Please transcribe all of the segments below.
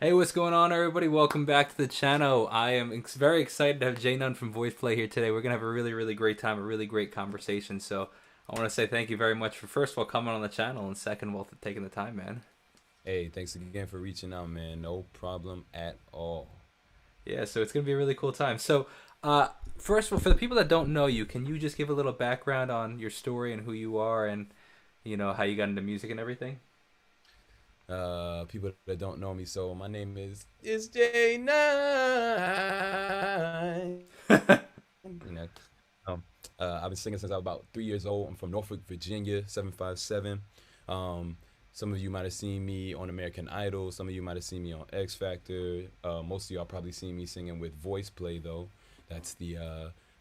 Hey, what's going on, everybody? Welcome back to the channel. I am very excited to have J.None from Voiceplay here today. We're going to have a really, really great time, a really great conversation. So I want to say thank you very much for, first of all, coming on the channel, and second of all, for taking the time, man. Hey, thanks again for reaching out, man. No problem at all. Yeah, so it's going to be a really cool time. So, first of all, for the people that don't know you, can you just give a little background on your story and who you are and, how you got into music and everything? People that don't know me, so my name is J.None. You know, um, I've been singing since I was about 3 years old. I'm from Norfolk, Virginia, 757. Some of you might have seen me on American Idol. Some of you might have seen me on X Factor. Most of y'all probably seen me singing with Voiceplay though. That's the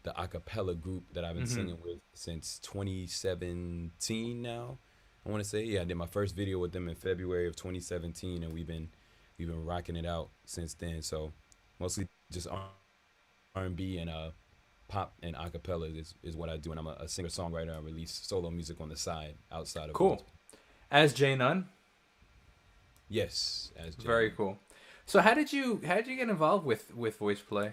a cappella group that I've been Mm-hmm. singing with since 2017 now. I want to say, yeah, I did my first video with them in February of 2017, and we've been rocking it out since then. So mostly just R&B and pop and acapella is what I do, and I'm a singer songwriter. I release solo music on the side outside of voice. Cool. As J.None? Yes, as Very J.None. cool. So how did you get involved with Voiceplay?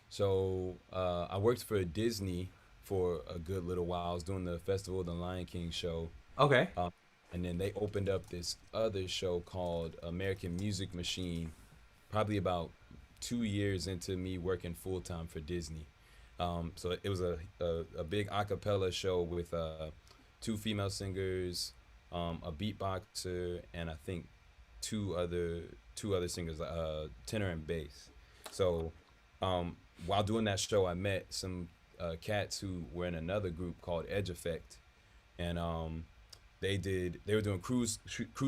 So I worked for Disney for a good little while. I was doing the Festival of the Lion King show, Okay. um, and then they opened up this other show called American Music Machine, probably about 2 years into me working full time for Disney. So it was a big a cappella show with two female singers, a beatboxer, and I think two other two other singers, tenor and bass. So um, while doing that show, I met some cats who were in another group called Edge Effect, and they were doing cruise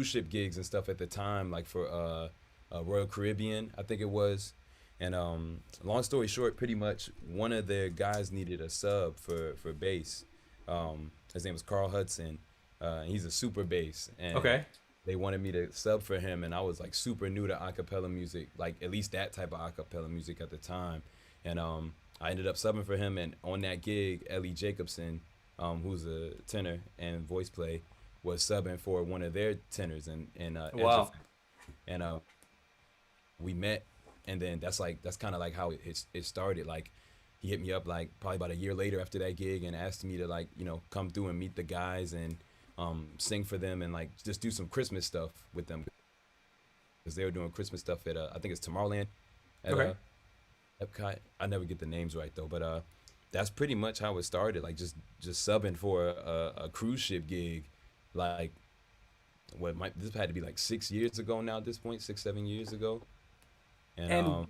ship gigs and stuff at the time, like for Royal Caribbean, I think it was. And long story short, pretty much one of their guys needed a sub for bass. His name was Carl Hudson. He's a super bass, and Okay. they wanted me to sub for him. And I was like super new to acapella music, like at least that type of acapella music at the time. And I ended up subbing for him. And on that gig, Ellie Jacobson, who's a tenor and voice play, was subbing for one of their tenors and Edge Wow. Effect. And we met, and then that's kind of like how it started. Like he hit me up like probably about a year later after that gig and asked me to like come through and meet the guys and sing for them and like just do some Christmas stuff with them because they were doing Christmas stuff at I think it's Tomorrowland at Okay. Epcot. I never get the names right though, but that's pretty much how it started. Like just subbing for a cruise ship gig, like what might this had to be like 6 years ago now at this point, 6 7 years ago, and And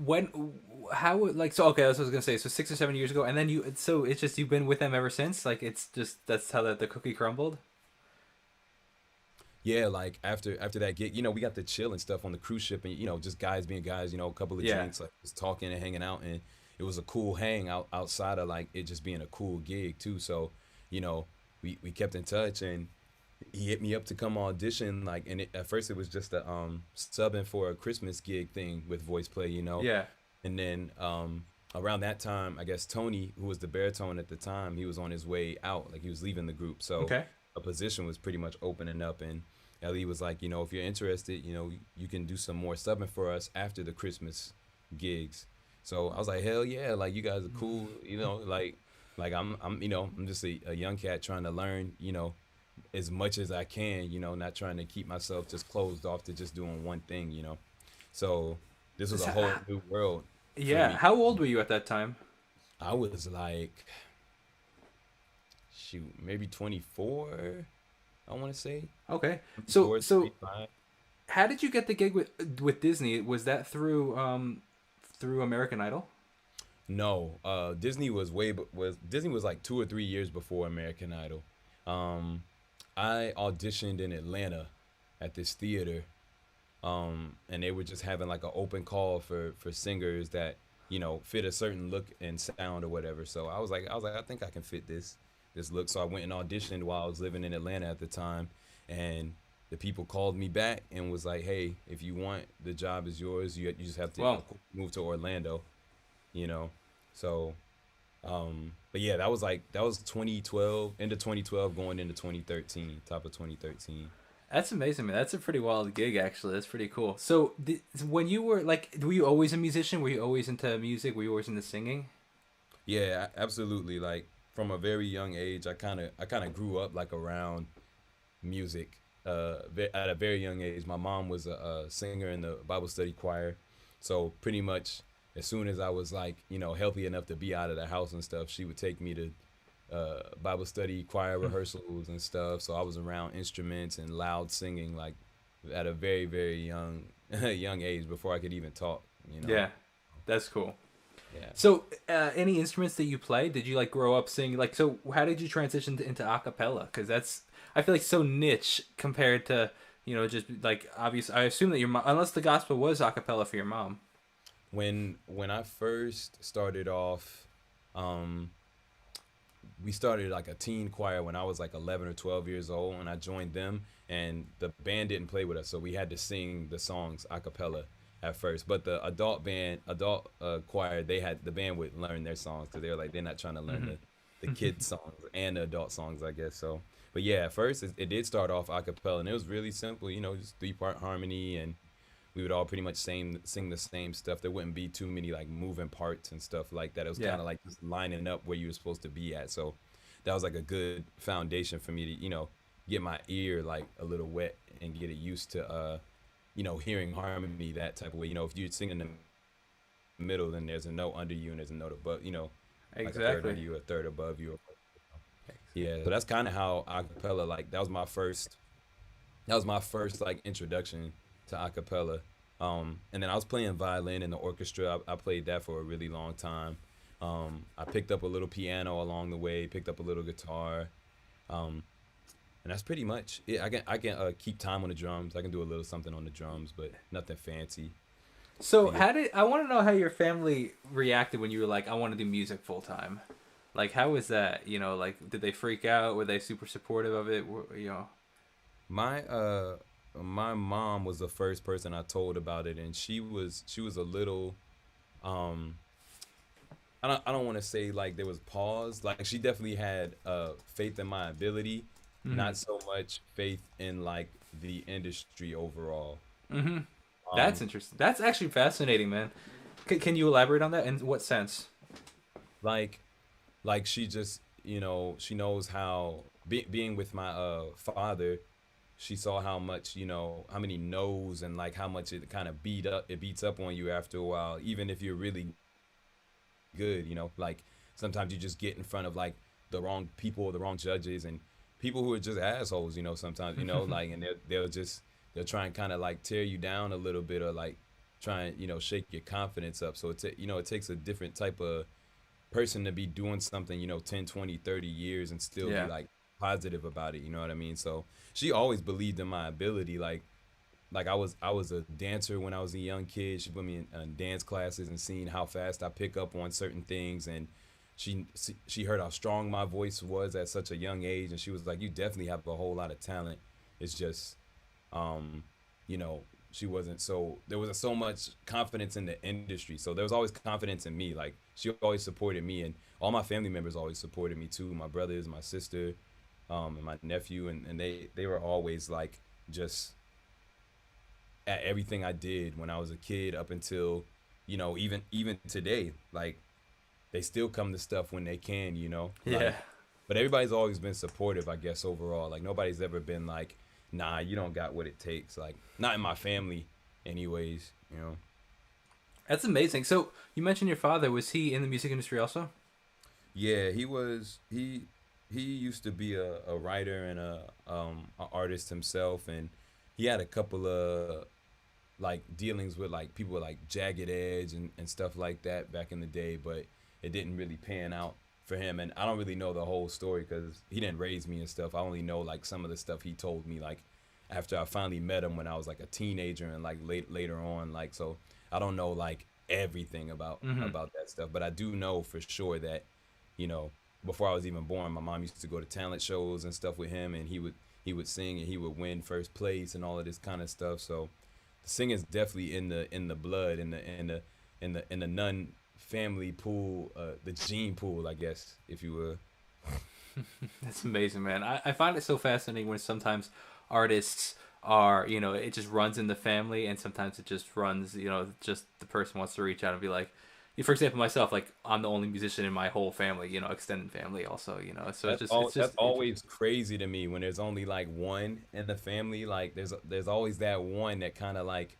when, how, like, so, okay, that's what I was gonna say. So 6 or 7 years ago, and then so it's just you've been with them ever since. Like, it's just that's how the cookie crumbled. yeah, like after that gig, we got to chill and stuff on the cruise ship, and just guys being guys, a couple of Yeah. drinks, like just talking and hanging out, and it was a cool hang outside of like it just being a cool gig too. So, you know, we kept in touch, and he hit me up to come audition, like, and at first it was just a subbing for a Christmas gig thing with voice play, Yeah. and then around that time, I guess Tony, who was the baritone at the time, he was on his way out, like he was leaving the group, so Okay. a position was pretty much opening up, and Ellie was like, if you're interested, you can do some more subbing for us after the Christmas gigs. So I was like, hell yeah, like you guys are cool, like I'm just a young cat trying to learn, as much as I can, not trying to keep myself just closed off to just doing one thing. So this was a So, whole new world for yeah. me. How old were you at that time? I was like, shoot, maybe 24, I want to say. Okay. So 24, so 25. how did you get the gig with Disney? Was that through American Idol? No, Disney was like 2 or 3 years before American Idol. Um, I auditioned in Atlanta at this theater, and they were just having like an open call for singers that fit a certain look and sound or whatever. So I was like, I think I can fit this look. So I went and auditioned while I was living in Atlanta at the time, and the people called me back and was like, hey, if you want, the job is yours. You just have to Well, move to Orlando, you know. So but yeah, that was 2012, into 2012, going into 2013, top of 2013. That's amazing, man. That's a pretty wild gig, actually. That's pretty cool. So, when you were like, were you always a musician? Were you always into music? Were you always into singing? Yeah, absolutely. Like from a very young age, I kind of grew up like around music. At a very young age, my mom was a singer in the Bible study choir, so pretty much as soon as I was like healthy enough to be out of the house and stuff, she would take me to Bible study choir rehearsals and stuff. So I was around instruments and loud singing like at a very very young young age before I could even talk. You know. Yeah, that's cool. Yeah. So, any instruments that you play? Did you like grow up singing? Like, so how did you transition into a cappella? Because that's I feel like so niche compared to just like obvious. I assume that your mom, unless the gospel was a cappella for your mom. When I first started off, um, we started like a teen choir when I was like 11 or 12 years old, and I joined them. And the band didn't play with us, so we had to sing the songs a cappella at first. But the adult choir, the band would learn their songs because they were like they're not trying to learn the kids songs and the adult songs, I guess. So, but yeah, at first it did start off a cappella, and it was really simple, just 3-part harmony, and we would all pretty much sing the same stuff. There wouldn't be too many like moving parts and stuff like that. It was Yeah, kind of like just lining up where you were supposed to be at. So that was like a good foundation for me to, get my ear like a little wet and get it used to, hearing harmony that type of way. If you're singing in the middle, then there's a note under you and there's a note above, like a third exactly. under you, a third above you. Yeah. So that's kind of how acapella, like that was my first like introduction to acapella. And then I was playing violin in the orchestra. I played that for a really long time. I picked up a little piano along the way, picked up a little guitar, um, and that's pretty much it. I can keep time on the drums. I can do a little something on the drums, but nothing fancy. So, But yeah, how did I want to know how your family reacted when you were like, "I want to do music full time"? Like, how was that? Like, did they freak out? Were they super supportive of it? my mom was the first person I told about it, and she was a little um I don't want to say like there was pause. Like she definitely had faith in my ability, Mm-hmm. not so much faith in like the industry overall. Mm-hmm. That's Um interesting. That's actually fascinating, man. Can you elaborate on that? In what sense? like like she just she knows how being with my father, she saw how much how many no's and like how much it kind of beats up on you after a while, even if you're really good. Like sometimes you just get in front of like the wrong people, the wrong judges, and people who are just assholes. Sometimes like, and they'll try and kind of like tear you down a little bit, or like try and shake your confidence up. So it takes a different type of person to be doing something 10, 20, 30 years and still be Yeah. like positive about it. You know what I mean? So she always believed in my ability. Like I was a dancer when I was a young kid. She put me in dance classes and seeing how fast I pick up on certain things, and she heard how strong my voice was at such a young age, and she was like, "You definitely have a whole lot of talent. It's just, um, you know, she wasn't so there wasn't so much confidence in the industry. So there was always confidence in me. Like she always supported me, and all my family members always supported me too. My brothers, my sister, and my nephew, and they were always like just at everything I did when I was a kid up until, even today. Like they still come to stuff when they can, Yeah. like. But everybody's always been supportive, I guess, overall. Like nobody's ever been like, nah, you don't got what it takes. Like not in my family, anyways. That's amazing. So you mentioned your father. Was he in the music industry also? Yeah, he used to be a writer and a artist himself, and he had a couple of like dealings with like people with like Jagged Edge and stuff like that back in the day, but it didn't really pan out for him. And I don't really know the whole story because he didn't raise me and stuff. I only know like some of the stuff he told me like after I finally met him when I was like a teenager and like later on. Like so, I don't know like everything about Mm-hmm. about that stuff, but I do know for sure that you know before I was even born, my mom used to go to talent shows and stuff with him, and he would sing and he would win first place and all of this kind of stuff. So singing's definitely in the blood, in the nun family pool, the gene pool, I guess, if you will. That's amazing, man. I find it so fascinating when sometimes artists are, it just runs in the family, and sometimes it just runs, just the person wants to reach out and be like, for example, myself, like I'm the only musician in my whole family, extended family also, so it's That's just interesting. always crazy to me when there's only like one in the family. Like there's always that one that kind of like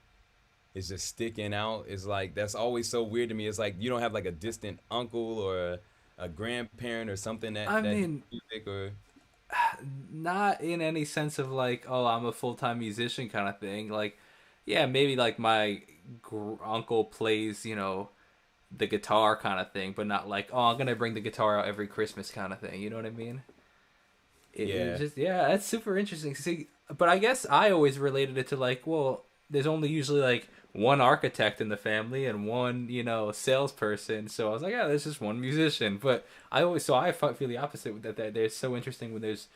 is just sticking out. It's like that's always so weird to me. It's like you don't have like a distant uncle or a grandparent or something I that does mean, music or not in any sense of like, oh, I'm a full time musician kind of thing. Like, yeah, maybe like my uncle plays, the guitar kind of thing, but not like, oh, I'm gonna bring the guitar out every Christmas kind of thing. You know what I mean? It yeah. just, yeah, that's super interesting. See, but I guess I always related it to like, well, there's only usually like one architect in the family and one, salesperson. So I was like, yeah, there's just one musician. But I feel the opposite with that. They're so interesting when there's,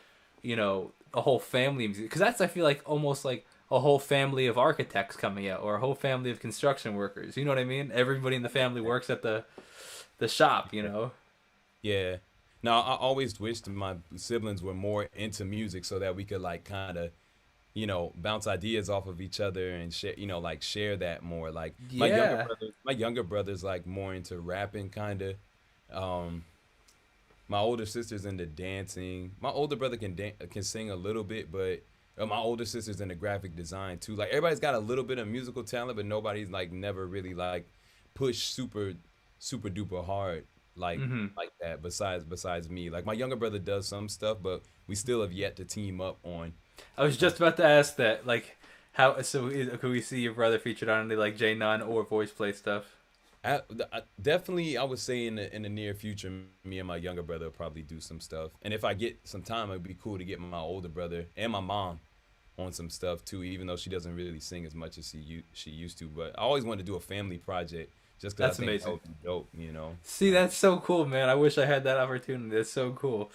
a whole family of music, because that's, I feel like, almost like a whole family of architects coming out, or a whole family of construction workers. You know what I mean? Everybody in the family works at the shop. Yeah. Now, I always wished my siblings were more into music so that we could like kind of, bounce ideas off of each other and share, like share that more. Like Yeah. my younger brother's like more into rapping kind of. Um, my older sister's into dancing. My older brother can sing a little bit, but my older sister's into graphic design too. Like everybody's got a little bit of musical talent, but nobody's like never really like pushed super duper hard Hmm. like that. Besides me, like my younger brother does some stuff, but we still have yet to team up I was on just about to ask that. Like, how? So, could we see your brother featured on any like J.None or voice play stuff? definitely, I would say in the near future, me and my younger brother will probably do some stuff. And if I get some time, it'd be cool to get my older brother and my mom on some stuff too. Even though she doesn't really sing as much as she used to, but I always wanted to do a family project just because I That's think that amazing. would be dope. See, that's so cool, man. I wish I had that opportunity. That's so cool.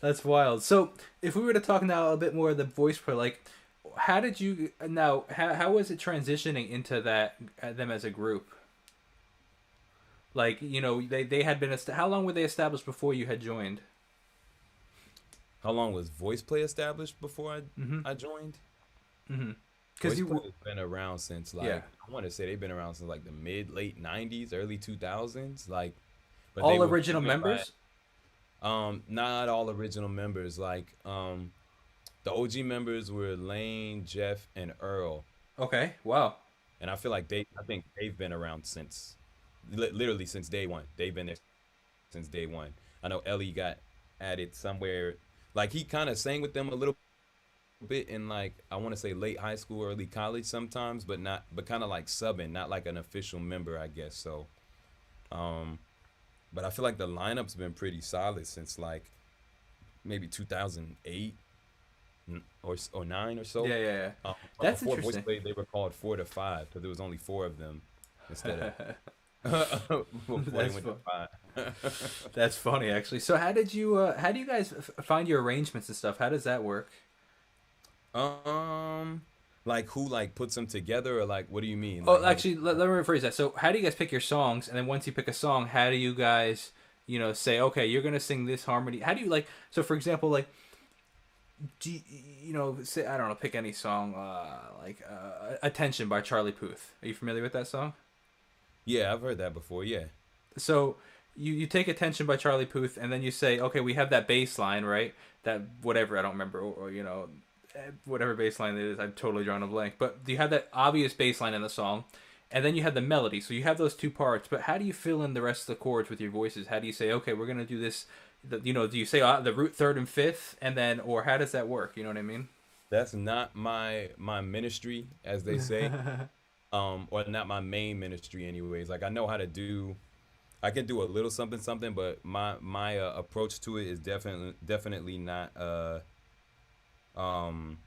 That's wild. So, if we were to talk now a bit more of the voice play, like, how did you now? How was it transitioning into that them as a group? Like, they had been. How long were they established before you had joined? How long was Voice Play established before Mm-hmm. I joined? Mm-hmm. Because Voice Play you, has been around since yeah, like I want to say they've been around since like the mid late '90s, early 2000s. Like, but they all were original joined by members. not all original members. Like the OG members were Lane, Jeff, and Earl, Okay. Wow. and I feel like I think they've been around since literally since day one. They've been there since day one. I know Ellie got added somewhere. Like he kind of sang with them a little bit in like I want to say late high school, early college sometimes, but kind of like subbing, not like an official member, I guess. So, um, but I feel like the lineup's been pretty solid since like maybe 2008 or nine or so. Yeah, yeah, yeah. But That's before Voice interesting. Play, they were called Four to Five because there was only four of them instead of before they That's went to fun. five. That's funny, actually. So, how do you guys find your arrangements and stuff? How does that work? um, like who like puts them together or like what do you mean? Like Oh, how do actually, let me rephrase that. So, how do you guys pick your songs? And then once you pick a song, how do you guys, say, okay, you're gonna sing this harmony? How do you like? So, for example, like, do say I don't know, pick any song, like "Attention" by Charlie Puth. Are you familiar with that song? Yeah, I've heard that before. Yeah. So you take "Attention" by Charlie Puth, and then you say, okay, we have that bass line, right? That whatever, I don't remember, or whatever bass line it is, I'm totally drawing a blank. But you have that obvious bass line in the song, and then you have the melody. So you have those two parts. But how do you fill in the rest of the chords with your voices? How do you say, okay, we're gonna do this? Do you say the root third and fifth, and then, or how does that work? You know what I mean? That's not my ministry, as they say, or not my main ministry, anyways. Like I know how to do, I can do a little something something, but my approach to it is definitely not um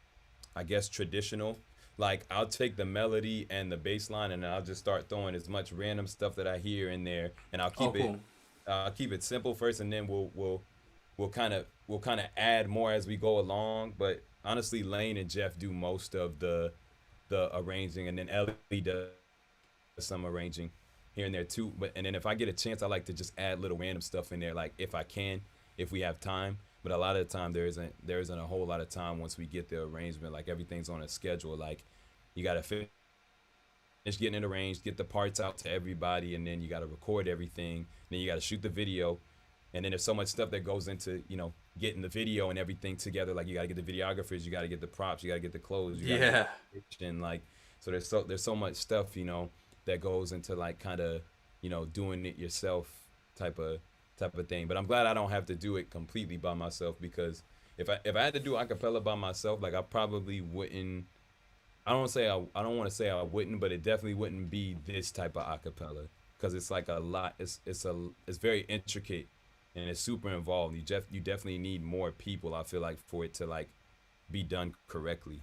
I guess traditional. Like I'll take the melody and the bass line, and I'll just start throwing as much random stuff that I hear in there, and Oh, cool. I'll keep it simple first, and then we'll kind of add more as we go along. But honestly, Lane and Jeff do most of the arranging, and then Ellie does some arranging here and there too. But and then if I get a chance, I like to just add little random stuff in there, like if I can, if we have time. but a lot of the time there isn't a whole lot of time once we get the arrangement. Like everything's on a schedule. Like you gotta finish getting it arranged, get the parts out to everybody, and then you gotta record everything. Then you gotta shoot the video, and then there's so much stuff that goes into getting the video and everything together. Like you gotta get the videographers, you gotta get the props, you gotta get the clothes, you gotta Yeah. get and like so there's so much stuff that goes into like kind of doing it yourself type of thing. But I'm glad I don't have to do it completely by myself, because if I had to do acapella by myself, like I probably wouldn't. I don't want to say I wouldn't, but it definitely wouldn't be this type of acapella, because it's like a lot. It's very intricate and it's super involved. You definitely need more people. I feel like for it to like be done correctly.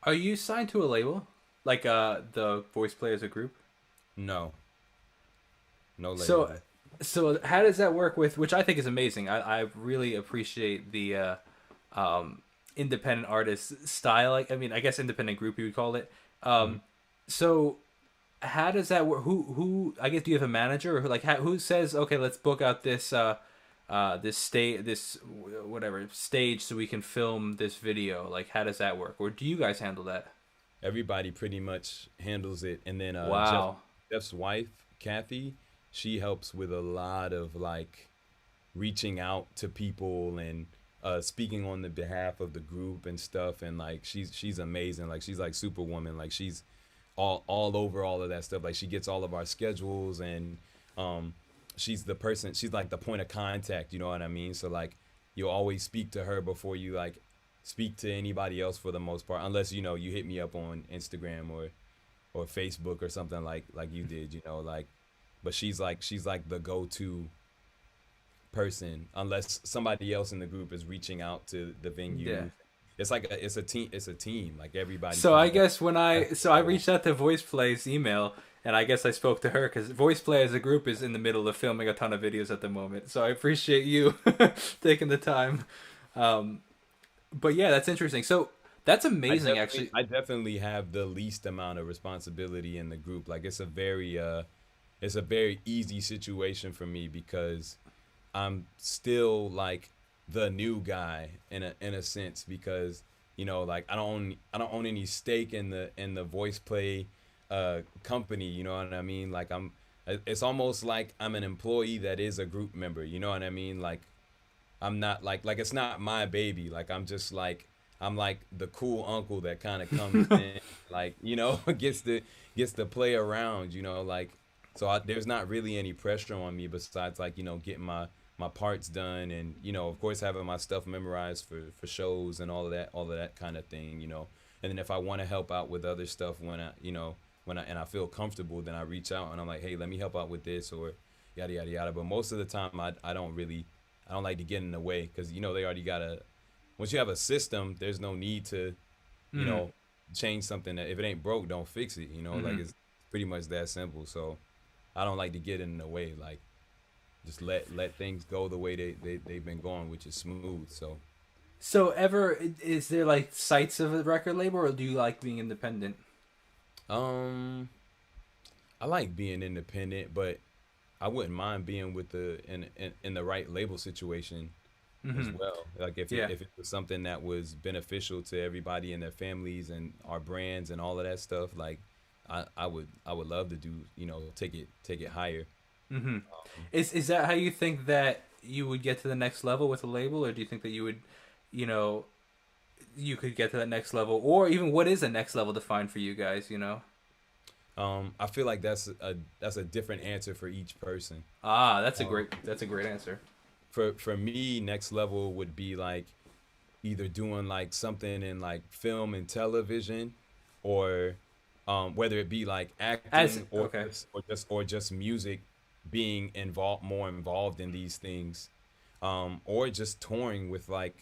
Are you signed to a label? Like the Voice Play as a group? No, no So label. so how does that work with, which I think is amazing. I really appreciate the independent artist style. Like, I mean, I guess independent group you would call it. Mhm. So how does that work? Who I guess, do you have a manager, or who says, okay, let's book out this whatever stage so we can film this video? Like, how does that work, or do you guys handle that? Everybody pretty much handles it, and then Wow. Jeff's wife, Kathy, she helps with a lot of like reaching out to people and speaking on the behalf of the group and stuff. And like she's amazing. Like she's like Superwoman. Like she's all over all of that stuff. Like she gets all of our schedules, and um, she's the person. She's like the point of contact. You know what I mean? So like you'll always speak to her before you like speak to anybody else for the most part, unless you hit me up on Instagram or Facebook or something like you did. Like, but she's like the go-to person, unless somebody else in the group is reaching out to the Yeah. venue. It's a team. Like everybody So kind I of guess has I to go. reached out to VoicePlay's email, and I guess I spoke to her because VoicePlay as a group is in the middle of filming a ton of videos at the moment. So I appreciate you taking the time. Um, but yeah, that's interesting. So that's I amazing, definitely actually. I definitely have the least amount of responsibility in the group. Like it's a very easy situation for me, because I'm still like the new guy in a sense, because like I don't own any stake in the voice play company. You know what I mean? Like it's almost like I'm an employee that is a group member. You know what I mean? Like I'm not like it's not my baby. Like I'm like the cool uncle that kind of comes in, like gets to play around. Like so there's not really any pressure on me, besides like getting my parts done, and of course having my stuff memorized for shows and all of that kind of thing. And then if I want to help out with other stuff, when I feel comfortable, then I reach out and I'm like, hey, let me help out with this, or yada yada yada. But most of the time I don't like to get in the way, because they already got a once you have a system, there's no need to you Mm, know change something. That if it ain't broke, don't fix it. Like hmm. it's pretty much that simple. So I don't like to get in the way. Like just let things go the way they've been going, which is smooth. So So is there like sites of a record label, or do you like being independent? um I like being independent, but I wouldn't mind being with in the right label situation as Hmm. well. Like Yeah. if it was something that was beneficial to everybody and their families and our brands and all of that stuff, like I would love to do, take it higher. Hmm. Um, Is that how you think that you would get to the next level with a label, or do you think that you would, you know, you could get to that next level, or even what is the next level defined for you guys? I feel like that's a different answer for each person. Ah, Um, that's a great answer. for me, next level would be like either doing like something in like film and television, or whether it be like As acting, or okay. just music, being more involved in these things, or just touring with like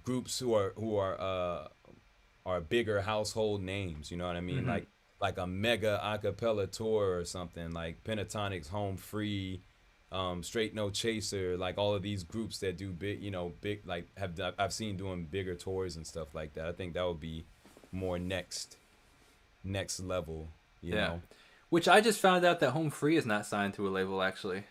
groups who are bigger household names. You know what I mean? Hmm. Like a mega acapella tour or something, like Pentatonics, Home Free, Straight No Chaser, like all of these groups that do big, like I've seen doing bigger tours and stuff like that. I think that would be more next level, you Yeah. know. Which I just found out that Home Free is not signed to a label, actually.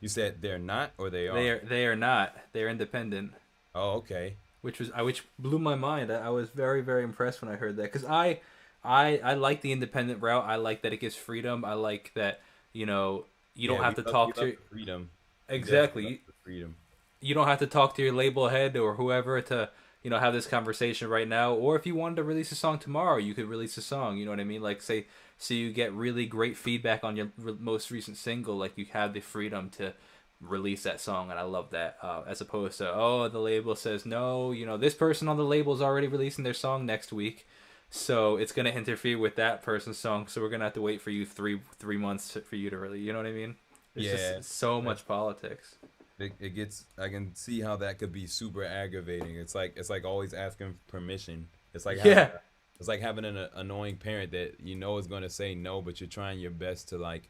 You said they're not or they are? They are not. They're independent, Oh, okay. which blew my mind. I was very very impressed when I heard that because I like the independent route. I like that it gives freedom. I like that you know you don't Yeah, have to we talk love to the freedom. We definitely love exactly. the freedom. You don't have to talk to your label head or whoever to have this conversation right now. Or if you wanted to release a song tomorrow, you could release a song. You know what I mean? Like say you get really great feedback on your most recent single, like you have the freedom to release that song, and I love that. As opposed to the label says no, this person on the label is already releasing their song next week, so it's gonna interfere with that person's song. So we're gonna have to wait for you three months for you to really, you know what I mean? It's Yeah, just so that- much politics. it gets. I can see how that could be super aggravating. It's like always asking permission. It's like having Yeah. a, it's like having an annoying parent that you know is going to say no, but you're trying your best to like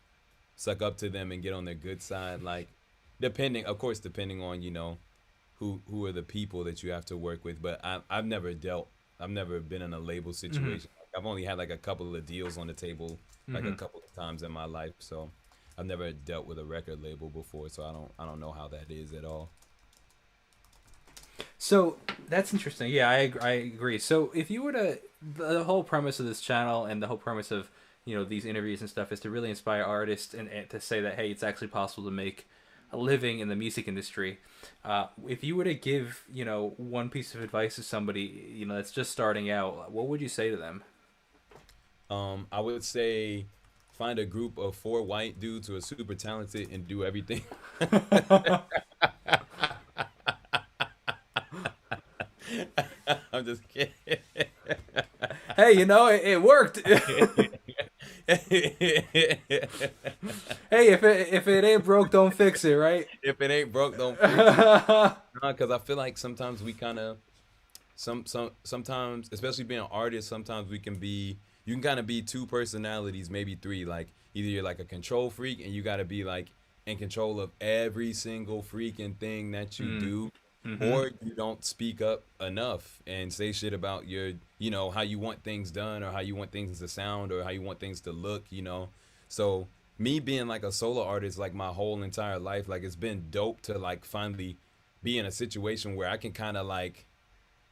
suck up to them and get on their good side. Like depending, of course, depending on who are the people that you have to work with. But I've never been in a label Mm-hmm. situation. I've only had like a couple of deals on the table, like a Mm-hmm. couple of times in my life. So I've never dealt with a record label before, so I don't know how that is at all. So that's interesting. Yeah, I agree. So if you were to, the whole premise of this channel and the whole premise of these interviews and stuff is to really inspire artists and to say that hey, it's actually possible to make a living in the music industry. If you were to give one piece of advice to somebody that's just starting out, what would you say to them? I would say find a group of four white dudes who are super talented and do everything. I'm just kidding. Hey, it worked. Hey, if it ain't broke, don't fix it, right? If it ain't broke, don't fix it. Because I feel like sometimes we kind of sometimes, especially being an artist, sometimes you can kind of be two personalities, maybe three. Like either you're like a control freak and you got to be like in control of every single freaking thing that you Mm. do, Mm-hmm. or you don't speak up enough and say shit about how you want things done or how you want things to sound or how you want things to look. So me being like a solo artist like my whole entire life, like it's been dope to like finally be in a situation where I can kind of like,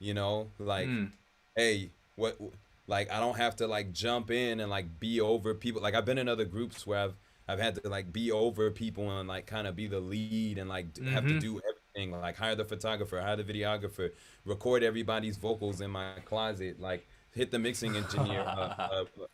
Mm. hey, what, like, I don't have to like jump in and like be over people. Like, I've been in other groups where I've had to like be over people and like kind of be the lead and like have to Mm-hmm. do everything. Like, hire the photographer, hire the videographer, record everybody's vocals in my closet, like hit the mixing engineer,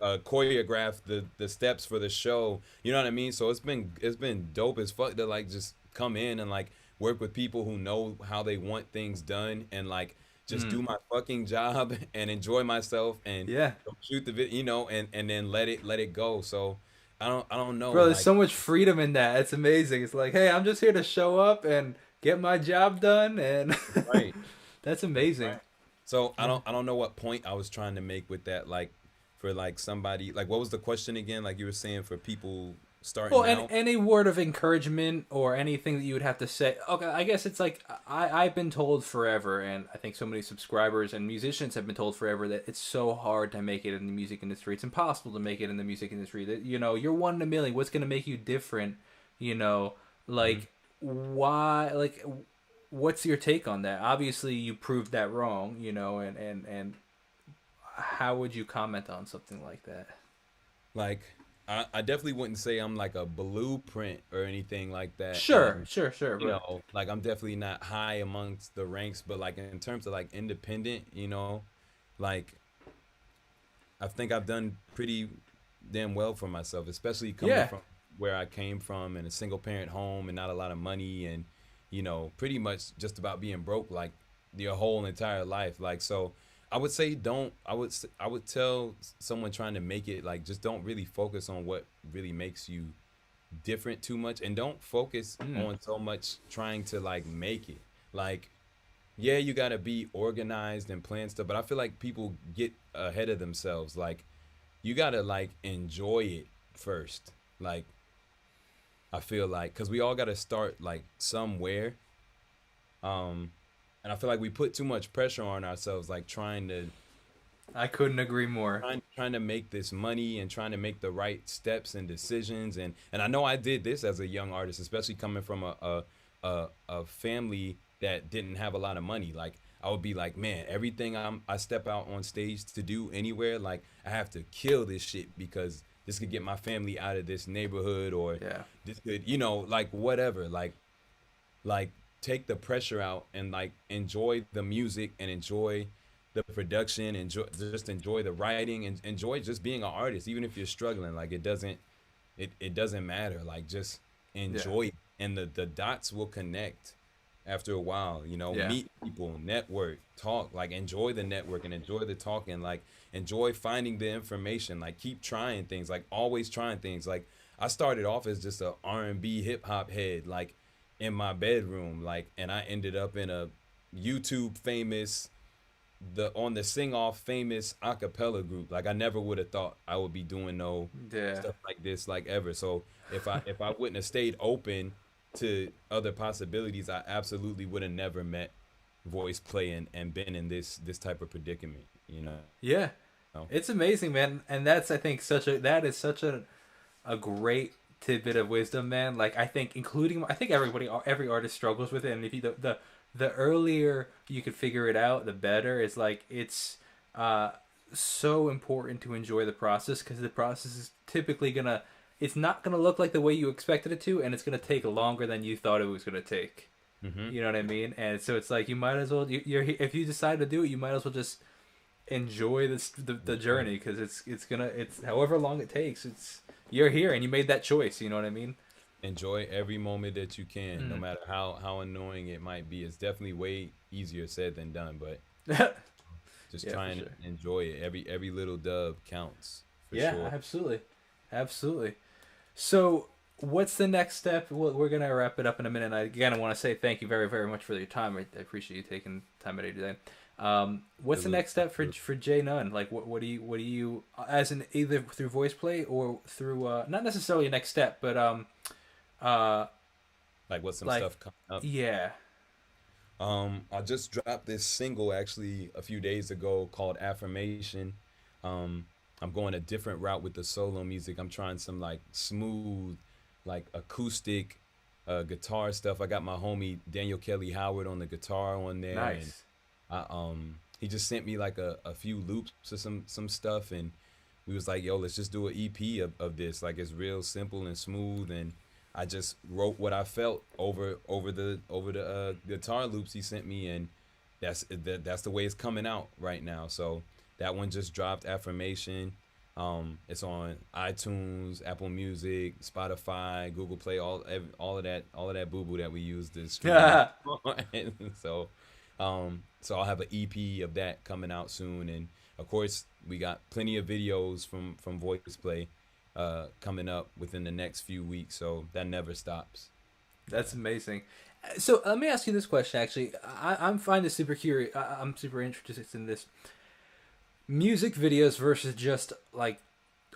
choreograph the steps for the show. You know what I mean? So it's been dope as fuck to like just come in and like work with people who know how they want things done and like just Mm. do my fucking job and enjoy myself and Yeah. shoot the video, and then let it go. So I don't know, Bro, there's like so much freedom in that. It's amazing. It's like, hey, I'm just here to show up and get my job done, and right, that's amazing. right. So I Yeah. don't I don't know what point I was trying to make with that, like for like somebody, like what was the question again? Like you were saying for people Well, starting and out. any word of encouragement or anything that you would have to say. Okay, I guess it's like I've been told forever, and I think so many subscribers and musicians have been told forever that it's so hard to make it in the music industry. It's impossible to make it in the music industry. That you're one in a million. What's going to make you different? You know, Mhm. like why? Like, what's your take on that? Obviously, you proved that wrong. And how would you comment on something like that? Like I definitely wouldn't say I'm like a blueprint or anything like that. Sure, sure, sure, but Like I'm definitely not high amongst the ranks, but like in terms of like independent, like I think I've done pretty damn well for myself, especially coming yeah. from where I came from in a single parent home and not a lot of money and pretty much just about being broke like your whole entire life. Like so I would say don't I would tell someone trying to make it like just don't really focus on what really makes you different too much and don't focus Mm. on so much trying to like make it. Like yeah, you got to be organized and plan stuff, but I feel like people get ahead of themselves. Like you got to like enjoy it first. Like I feel like cuz we all got to start like somewhere. Um and I feel like we put too much pressure on ourselves like trying to I couldn't agree more. trying to make this money and trying to make the right steps and decisions. And I know I did this as a young artist, especially coming from a family that didn't have a lot of money. Like I would be like, man, everything I step out on stage to do anywhere, like I have to kill this shit because this could get my family out of this neighborhood, or Yeah. this could, like whatever. Like take the pressure out and like enjoy the music and enjoy the production, enjoy, just enjoy the writing and enjoy just being an artist, even if you're struggling. Like it doesn't matter. Like just Yeah. enjoy it. And the dots will connect after a while. Yeah. Meet people, network, talk. Like enjoy the network and enjoy the talking. Like enjoy finding the information. Like keep trying things. Like always trying things. Like I started off as just a R&B hip hop head, like in my bedroom, like, and I ended up in a YouTube famous, the on the sing off famous acapella group. Like I never would have thought I would be doing no Yeah. stuff like this, like ever. So if I wouldn't have stayed open to other possibilities, I absolutely would have never met voice play and been in this type of predicament. Yeah. know? It's amazing, man, and that's I think such a great tidbit of wisdom, man. Like I think, including I think every artist struggles with it, and if you the earlier you could figure it out, the better. It's like it's uh so important to enjoy the process because the process is typically gonna it's not gonna look like the way you expected it to, and it's gonna take longer than you thought it was gonna take. Hmm. You know what I mean? And so it's like you might as well you're if you decide to do it, you might as well just enjoy the Enjoy journey because it's however long it takes. It's you're here and you made that choice. You know what I mean? enjoy every moment that you can, no Mm. matter how annoying it might be. It's definitely way easier said than done, but just Yeah, for try and sure. enjoy it. Every little dub counts for Yeah, sure. absolutely, absolutely. So, what's the next step? We're gonna wrap it up in a minute. I want to say thank you very, very much for your time. I appreciate you taking time out of your day. What's the Absolutely. next step for J None? Like, what do you as in either through voice play or through not necessarily a next step, but uh, Like what's some like stuff coming up? yeah, I just dropped this single actually a few days ago called Affirmation. I'm going a different route with the solo music. I'm trying some like smooth, like acoustic guitar stuff. I got my homie Daniel Kelly Howard on the guitar on there, and nice. he just sent me like a few loops or some stuff, and we was like, yo, let's just do an EP of this. Like it's real simple and smooth, and I just wrote what I felt over the guitar loops he sent me, and that's the way it's coming out right now. So that one just dropped, Affirmation. It's on iTunes, Apple Music, Spotify, Google Play, all of that boo boo that we use to stream. so so I'll have an EP of that coming out soon, and of course we got plenty of videos from Voiceplay coming up within the next few weeks, so that never stops. That's amazing. So let me ask you this question. Actually, I'm find this super curious. I'm super interested in this music videos versus just like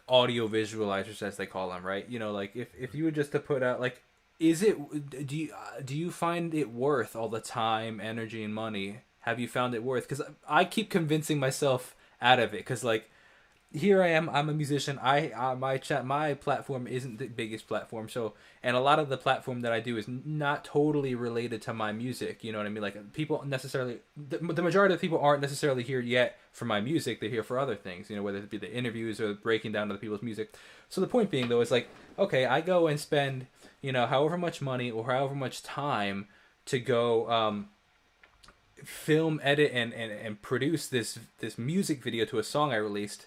audio visualizers, as they call them, right? You know, like if you were just to put out like, is it do you find it worth all the time, energy, and money? Have you found it worth? Because I keep convincing myself out of it. Because like here I am. I'm a musician. My platform isn't the biggest platform. So and a lot of the platform that I do is not totally related to my music. You know what I mean? Like people necessarily the majority of the people aren't necessarily here yet for my music. They're here for other things. You know, whether it be the interviews or breaking down other people's music. So the point being though is like, okay, I go and spend however much money or however much time to go film, edit, and produce this music video to a song I released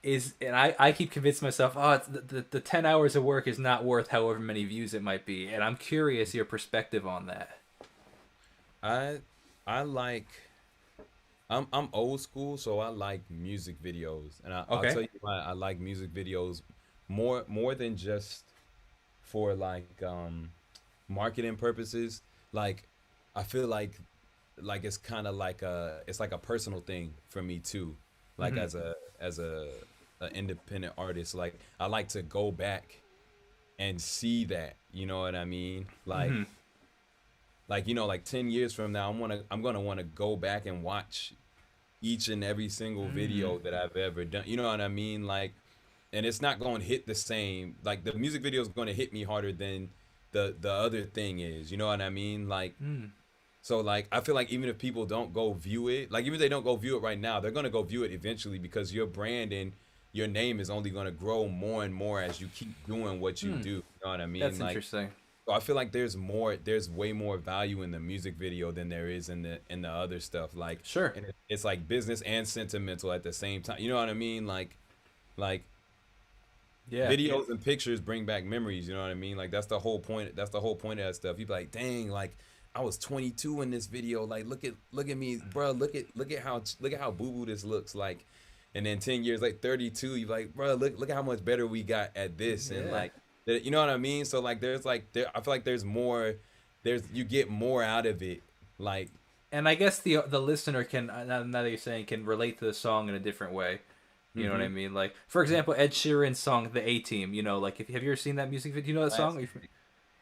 is and I keep convincing myself, oh, it's the 10 hours of work is not worth however many views it might be. And I'm curious your perspective on that. I I like I'm old school, so I like music videos, and I'll Okay. tell you why I like music videos more than just for like marketing purposes. Like I feel like it's kind of like a personal thing for me too. Like Mm-hmm. as a independent artist, like I like to go back and see that. You know what I mean? Mm-hmm. Like 10 years from now, I'm gonna want to go back and watch each and every single video that I've ever done. You know what I mean? Like, and it's not going to hit the same. Like the music video is going to hit me harder than the other thing is. You know what I mean? Like, so like I feel like even if people don't go view it, like even if they don't go view it right now, they're going to go view it eventually because your brand and your name is only going to grow more and more as you keep doing what you do. You know what I mean? That's like, interesting. so I feel like there's way more value in the music video than there is in the other stuff. Like, Sure. and it's like business and sentimental at the same time. You know what I mean? Like Yeah. videos and pictures bring back memories. You know what I mean? Like that's the whole point. That's the whole point of that stuff. You be like, dang, like I was 22 in this video. Like look at me, bro. Look at how boo boo this looks like. And then 10 years, like 32, you like, bro, look at how much better we got at this. And like, you know what I mean? So like, I feel like there's more, you get more out of it. Like, and I guess the listener can, now that you're saying, can relate to the song in a different way. You know what I mean? Like, for example, Ed Sheeran's song, The A-Team, you know, like, have you ever seen that music video? Do you know that song?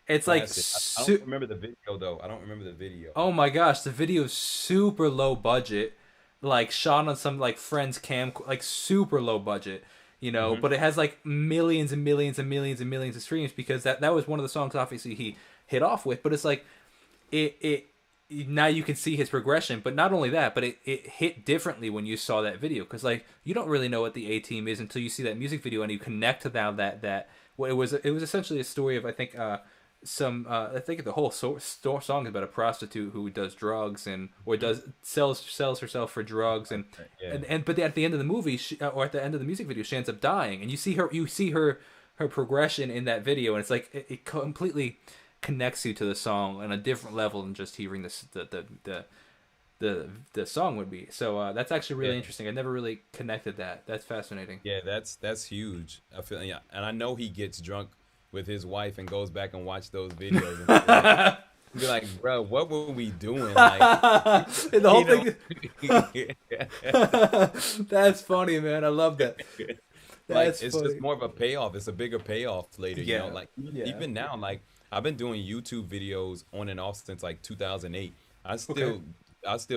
It's like, I don't remember the video though. I don't remember the video. Oh my gosh, the video is super low budget, like shot on some like friend's cam, like super low budget, you know, but it has like millions and millions and millions and millions of streams because that was one of the songs obviously he hit off with, but it's like it now you can see his progression, but not only that, but it hit differently when you saw that video because like you don't really know what the A-Team is until you see that music video and you connect to that well, it was essentially a story of I think the whole song is about a prostitute who does drugs or sells herself for drugs and but at the end of the movie or at the end of the music video she ends up dying and you see her progression in that video and it's like it completely connects you to the song on a different level than just hearing the song would be. So that's actually really interesting. I never really connected that. That's fascinating. Yeah, that's huge. I feel and I know he gets drunk with his wife and goes back and watch those videos and be like, bro, what were we doing? Like, the whole thing. That's funny, man. I love that. Like it's just more of a payoff. It's a bigger payoff later. You know, like even now, like I've been doing YouTube videos on and off since like 2008. I still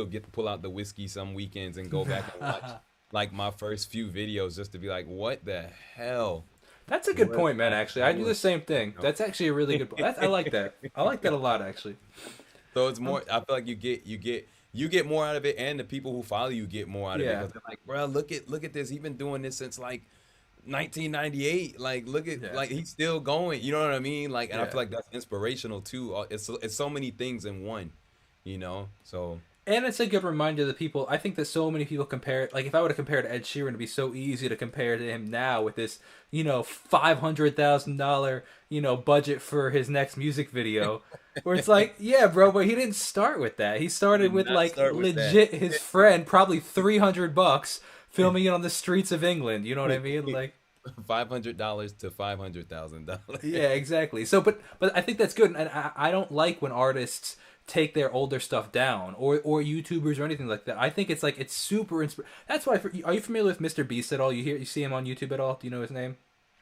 get to pull out the whiskey some weekends and go back and watch like my first few videos just to be like, what the hell? That's a good point, man. Actually, I do the same thing. That's actually a really good point. I like that. I like that a lot, actually. So it's more. I feel like you get more out of it, and the people who follow you get more out of it. Because they're like, bro, look at this. He's been doing this since like 1998. Like, look at like he's still going. You know what I mean? Like, and I feel like that's inspirational too. It's so many things in one. You know, so. And it's a good reminder to people. I think that so many people compare, like if I were to compare to Ed Sheeran, it'd be so easy to compare to him now with this, you know, $500,000, budget for his next music video. Where it's like, yeah, bro, but he didn't start with that. He started with like legit his friend, probably $300, filming it on the streets of England. You know what I mean? Like $500 to $500,000. Yeah, exactly. So, but I think that's good, and I don't like when artists take their older stuff down or YouTubers or anything like that. I think it's super that's why are you familiar with Mr. Beast at all? You see him on YouTube at all? Do you know his name?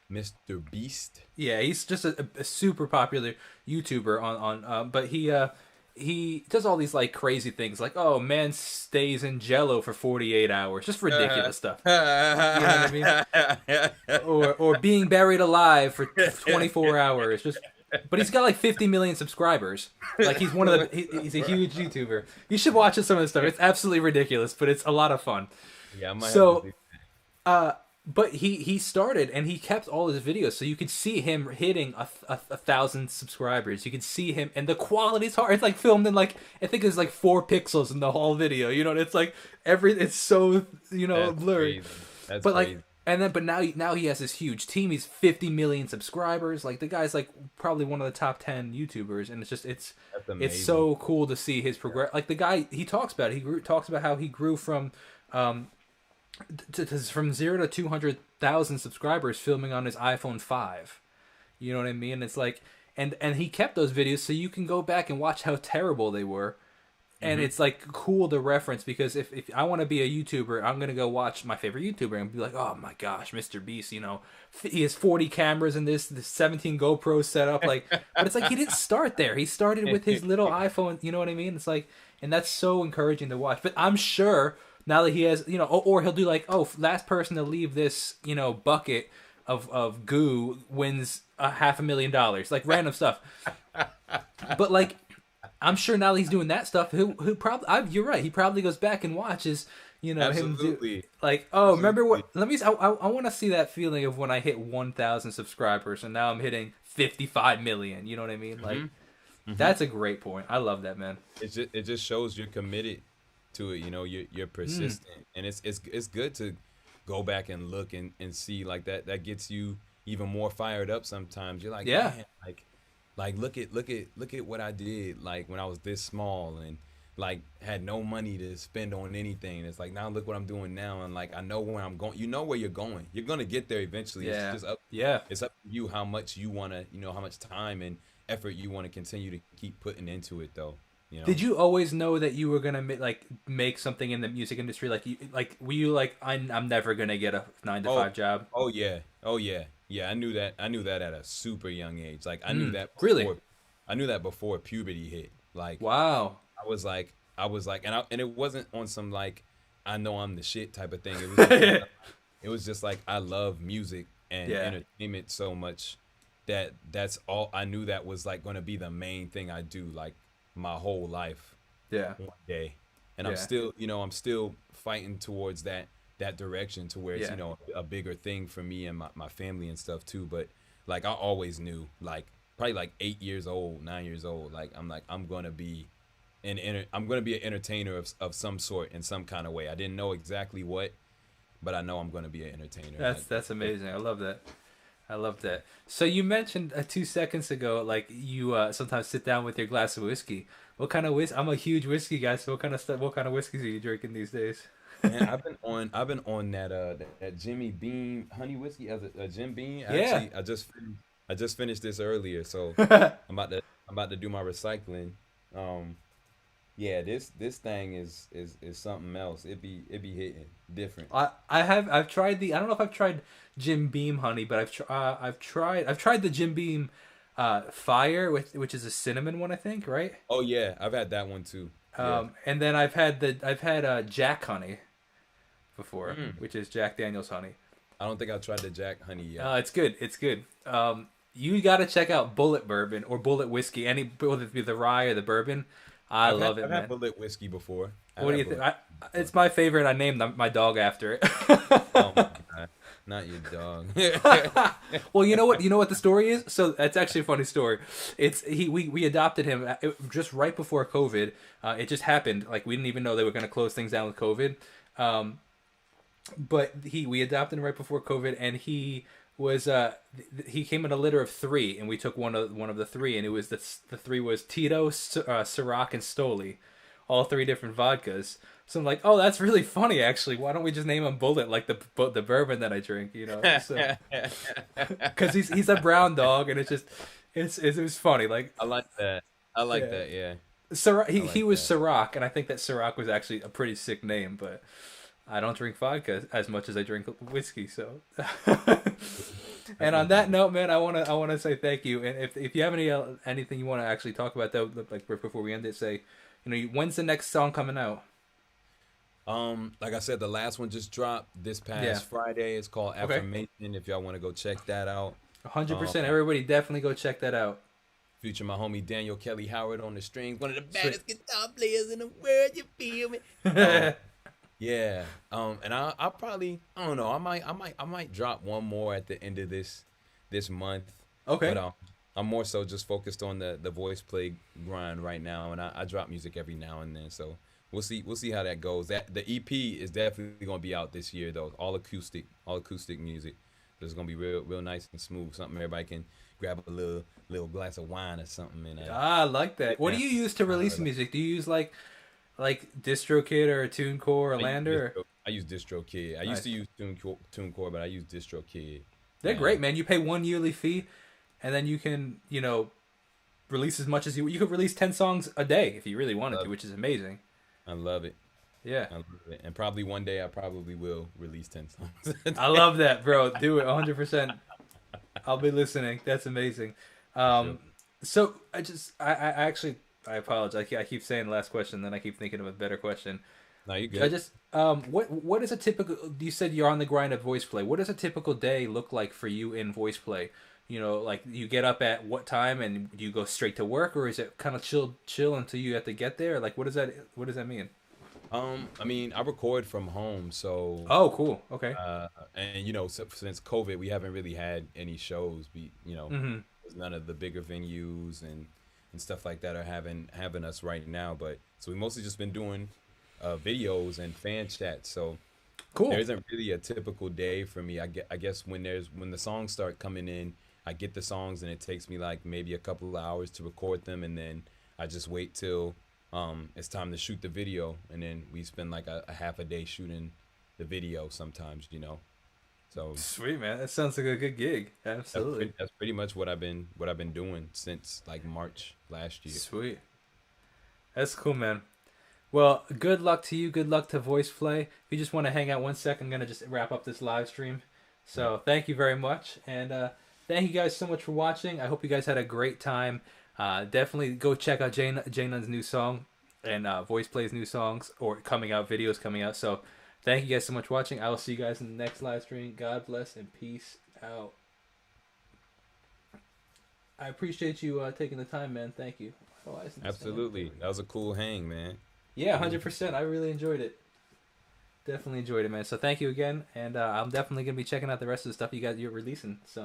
Mr. Beast? Yeah, he's just a super popular YouTuber but he does all these like crazy things like, oh, man stays in jello for 48 hours, just ridiculous stuff. You know what I mean? Or being buried alive for 24 hours, just. But he's got like 50 million subscribers. Like he's he's a huge YouTuber. You should watch some of this stuff. It's absolutely ridiculous, but it's a lot of fun. Yeah, I might have to but he started and he kept all his videos, so you could see him hitting a 1,000 subscribers. You could see him, and the quality's hard. It's like filmed in like I think there's like 4 pixels in the whole video. You know, it's like it's so blurry. That's but crazy. Like. And then, but now he has this huge team. He's 50 million subscribers. Like the guy's like probably one of the top 10 YouTubers, and it's so cool to see his progress. Like the guy, he talks about it. Talks about how he grew from 0 to 200,000 subscribers filming on his iPhone 5. You know what I mean? It's like, and he kept those videos so you can go back and watch how terrible they were. And it's like cool to reference because if I want to be a YouTuber, I'm going to go watch my favorite YouTuber and be like, oh my gosh, Mr. Beast, he has 40 cameras in this 17 GoPros set up. Like, but it's like he didn't start there. He started with his little iPhone. You know what I mean? It's like, and that's so encouraging to watch. But I'm sure now that he has, or he'll do like, oh, last person to leave this, bucket of goo wins $500,000, like random stuff. But like, I'm sure now that he's doing that stuff, he'll probably, you're right, he probably goes back and watches, him do like, oh, remember what? Let me. I want to see that feeling of when I hit 1,000 subscribers and now I'm hitting 55 million. You know what I mean? Like, that's a great point. I love that, man. It just shows you're committed to it. You're persistent, and it's good to go back and look and see like that. That gets you even more fired up. Sometimes you're like, yeah, man, like look at what I did like when I was this small and like had no money to spend on anything. It's like now look what I'm doing now, and like I know where I'm going. You know where you're going. You're gonna get there eventually. Yeah. It's just up. Yeah. It's up to you how much you wanna, how much time and effort you want to continue to keep putting into it, though. Did you always know that you were gonna make something in the music industry? Were you like, I'm never gonna get a 9 to 5 job? Oh yeah, yeah. I knew that. I knew that at a super young age. Like I knew that before, really. I knew that before puberty hit. Like wow. I was like, and it wasn't on some like I know I'm the shit type of thing. It was just, it was just like I love music and entertainment so much that's all I knew. That was like going to be the main thing I do like my whole life. Yeah. One day, and I'm still fighting towards that direction to where it's a bigger thing for me and my family and stuff too. But like I always knew, like probably like 8 years old, 9 years old, like I'm gonna be an entertainer of some sort in some kind of way. I didn't know exactly what, but I know I'm gonna be an entertainer. That's amazing. I love that. I love that. So you mentioned 2 seconds ago, like you sometimes sit down with your glass of whiskey. What kind of whiskey? I'm a huge whiskey guy. So what kind of stuff? What kind of whiskeys are you drinking these days? Man, I've been on that Jimmy Beam honey whiskey as a Jim Beam. Yeah. Actually, I just finished this earlier, so I'm about to do my recycling. Yeah, this thing is something else. It be hitting different. I've tried I don't know if I've tried Jim Beam honey, but I've tried the Jim Beam Fire which is a cinnamon one, I think, right? Oh yeah, I've had that one too. Yeah. And then I've had Jack honey before, which is Jack Daniel's honey. I don't think I've tried the Jack honey yet. It's good. It's good. You got to check out Bullet Bourbon or Bullet Whiskey, whether it be the rye or the bourbon. I've had Bullet whiskey before. What do you think? It's my favorite. I named my dog after it. Oh my God. Not your dog. Well, you know what the story is? So that's actually a funny story. We adopted him just right before COVID. It just happened. Like we didn't even know they were going to close things down with COVID. But we adopted him right before COVID, and he came in a litter of 3, and we took one of the 3, and it was the 3 was Tito, Ciroc, and Stoli, all 3 different vodkas. So I'm like, oh, that's really funny, actually. Why don't we just name him Bullet, like the bourbon that I drink, So, because he's a brown dog, and it was funny. Like I like that. I like that. Yeah. Ciroc, he was Ciroc, and I think that Ciroc was actually a pretty sick name, but I don't drink vodka as much as I drink whiskey, so. And on that note, man, I wanna say thank you. And if you have anything you want to actually talk about, though, like before we end it, say, when's the next song coming out? Like I said, the last one just dropped this past Friday. It's called Affirmation. If y'all want to go check that out, 100%. Everybody definitely go check that out. Feature my homie Daniel Kelly Howard on the strings, one of the baddest guitar players in the world. You feel me? Yeah. And I'll probably, I don't know, I might drop one more at the end of this month. Okay. But I'm more so just focused on the Voiceplay grind right now, and I drop music every now and then. So we'll see how that goes. The EP is definitely gonna be out this year though. All acoustic music. It's gonna be real nice and smooth. Something everybody can grab a little glass of wine or something. And I like that. What do you use to release music? Do you use like DistroKid or TuneCore or Lander? I use DistroKid. I used to use TuneCore, but I use DistroKid. They're great, man. You pay 1 yearly fee, and then you can, release as much as you could release 10 songs a day if you really wanted to, which is amazing. I love it. Yeah. I love it. And probably one day I probably will release 10 songs. I love that, bro. Do it 100%. I'll be listening. That's amazing. So I apologize. I keep saying the last question, then I keep thinking of a better question. No, you I good. just what is a typical? You said you're on the grind of voice play. What does a typical day look like for you in voice play? You know, like you get up at what time and do you go straight to work, or is it kind of chill until you have to get there? Like, what does that mean? I mean, I record from home, so Oh, cool. Okay. uh, and since COVID, we haven't really had any shows. Mm-hmm. There's none of the bigger venues and stuff like that are having us right now. But so we mostly just been doing videos and fan chats. So there Cool. isn't really a typical day for me. I guess when the songs start coming in, I get the songs and it takes me like maybe a couple of hours to record them, and then I just wait till it's time to shoot the video, and then we spend like a half a day shooting the video sometimes. So Sweet, man. That sounds like a good gig. Absolutely. that's pretty much what I've been doing since like March last year. Sweet. That's cool, man. Well, good luck to you. Good luck to Voiceplay. If you just want to hang out 1 second, I'm gonna just wrap up this live stream. Mm. So thank you very much, and thank you guys so much for watching. I hope you guys had a great time. Definitely go check out J.None's new song and Voiceplay's new songs or coming out videos coming out. So thank you guys so much for watching. I will see you guys in the next live stream. God bless and peace out. I appreciate you taking the time, man. Thank you. Why isn't this thing Absolutely, recording? that was a cool hang, man. Yeah, 100%. I really enjoyed it. Definitely enjoyed it, man. So thank you again, and I'm definitely gonna be checking out the rest of the stuff you're releasing. So.